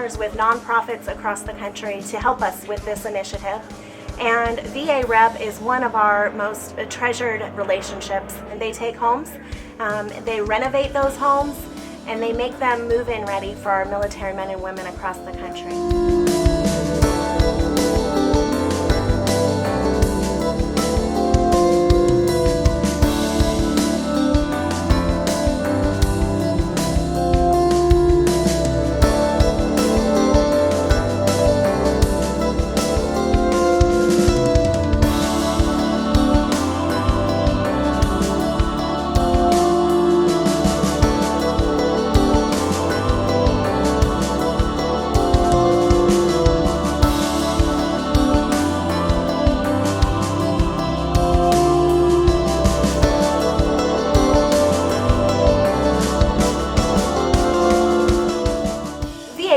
partners with nonprofits across the country to help us with this initiative. And VAREP is one of our most treasured relationships. They take homes, they renovate those homes, and they make them move-in ready for our military men and women across the country.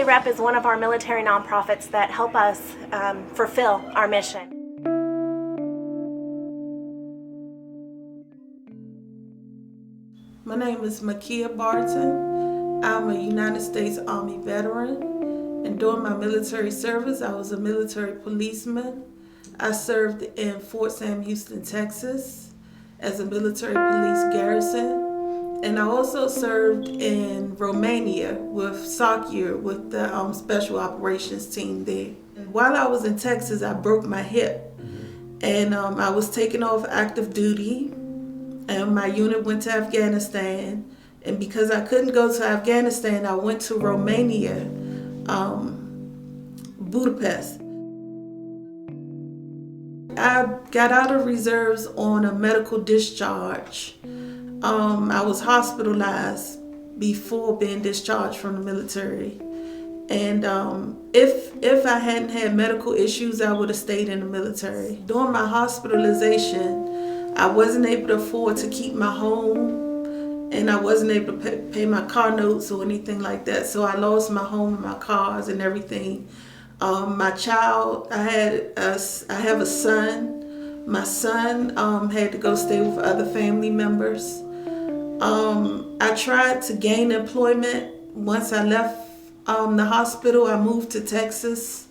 VAREP is one of our military nonprofits that help us fulfill our mission. My name is Makea Barton. I'm a United States Army veteran, and during my military service, I was a military policeman. I served in Fort Sam Houston, Texas, as a military police garrison. And I also served in Romania with SOCUR, with the Special Operations team there. And while I was in Texas, I broke my hip. And I was taken off active duty, and my unit went to Afghanistan. And because I couldn't go to Afghanistan, I went to Romania, Budapest. I got out of reserves on a medical discharge. I was hospitalized before being discharged from the military. And if I hadn't had medical issues, I would have stayed in the military. During my hospitalization, I wasn't able to afford to keep my home, and I wasn't able to pay my car notes or anything like that. So I lost my home and my cars and everything. My child, I have a son. My son had to go stay with other family members. I tried to gain employment. Once I left the hospital, I moved to Texas,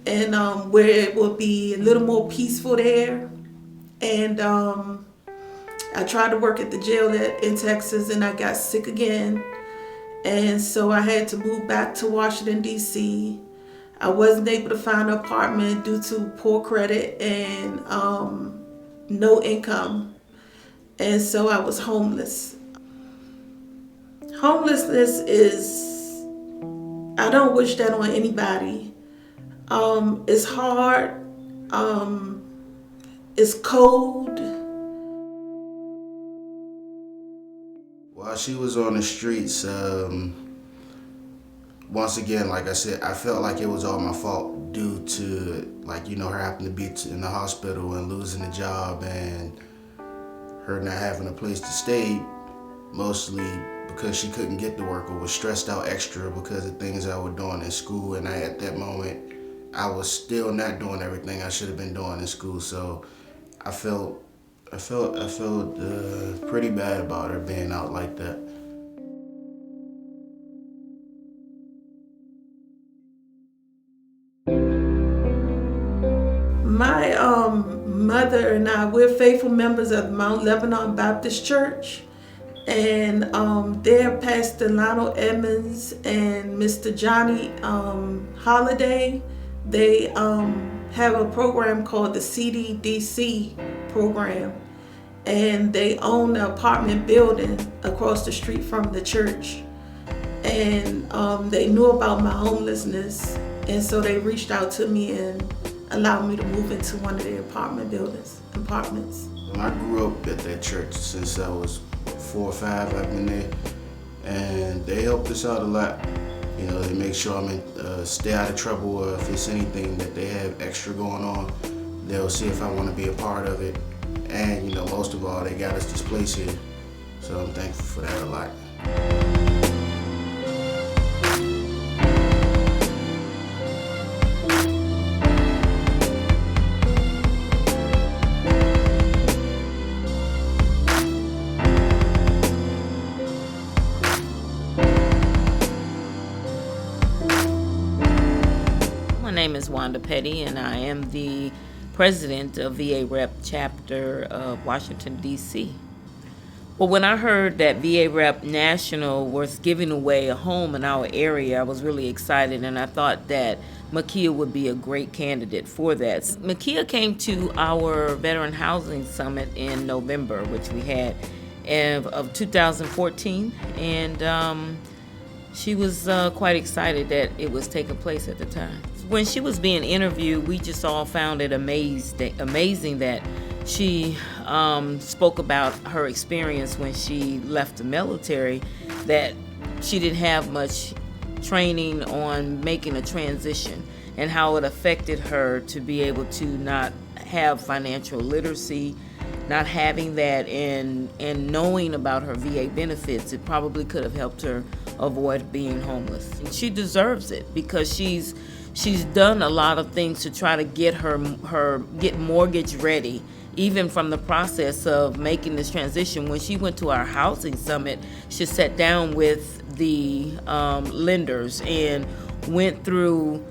and where it would be a little more peaceful there. And I tried to work at the jail in Texas, and I got sick again. And so I had to move back to Washington, D.C. I wasn't able to find an apartment due to poor credit and no income. And so I was homeless. Homelessness is, I don't wish that on anybody. It's hard, it's cold. While she was on the streets, once again, like I said, I felt like it was all my fault due to, her having to be in the hospital and losing a job and her not having a place to stay, mostly because she couldn't get to work or was stressed out extra because of things I was doing in school. And at that moment, I was still not doing everything I should have been doing in school. So I felt pretty bad about her being out like that. My mother and I, we're faithful members of Mount Lebanon Baptist Church, and their Pastor Lionel Edmonds and Mr. Johnny Holiday, they have a program called the CDDC program, and they own an apartment building across the street from the church. And they knew about my homelessness, and so they reached out to me and allowed me to move into one of their apartments. I grew up at that church since I was 4 or 5. I've been there, and they helped us out a lot. They make sure I'm stay out of trouble, or if it's anything that they have extra going on, they'll see if I want to be a part of it. And most of all, they got us this place here, so I'm thankful for that a lot. is Wanda Petty, and I am the president of VAREP chapter of Washington, D.C. Well, when I heard that VAREP National was giving away a home in our area, I was really excited, and I thought that Makea would be a great candidate for that. Makea came to our Veteran Housing Summit in November, which we had of 2014, and she was quite excited that it was taking place at the time. When she was being interviewed, we just all found it amazing that she spoke about her experience when she left the military, that she didn't have much training on making a transition and how it affected her to be able to not have financial literacy, not having that, and knowing about her VA benefits. It probably could have helped her avoid being homeless. And she deserves it because she's done a lot of things to try to get get mortgage ready, even from the process of making this transition. When she went to our housing summit, she sat down with the lenders and went through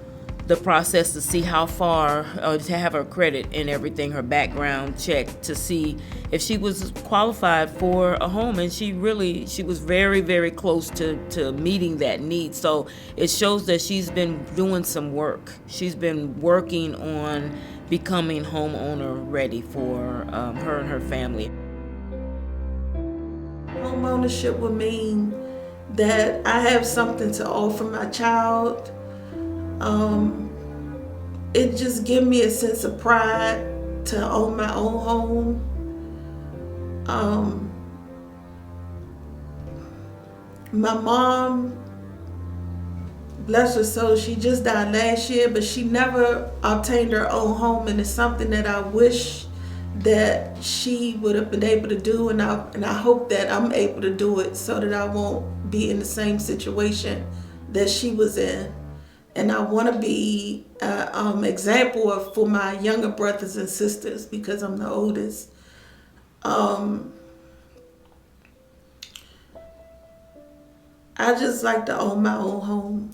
the process to see how far, to have her credit and everything, her background check, to see if she was qualified for a home. And she was very, very close to meeting that need. So it shows that she's been doing some work. She's been working on becoming homeowner ready for her and her family. Homeownership would mean that I have something to offer my child. It just gives me a sense of pride to own my own home. My mom, bless her soul, she just died last year, but she never obtained her own home, and it's something that I wish that she would have been able to do, and I hope that I'm able to do it so that I won't be in the same situation that she was in. And I want to be an example for my younger brothers and sisters because I'm the oldest. I just like to own my own home.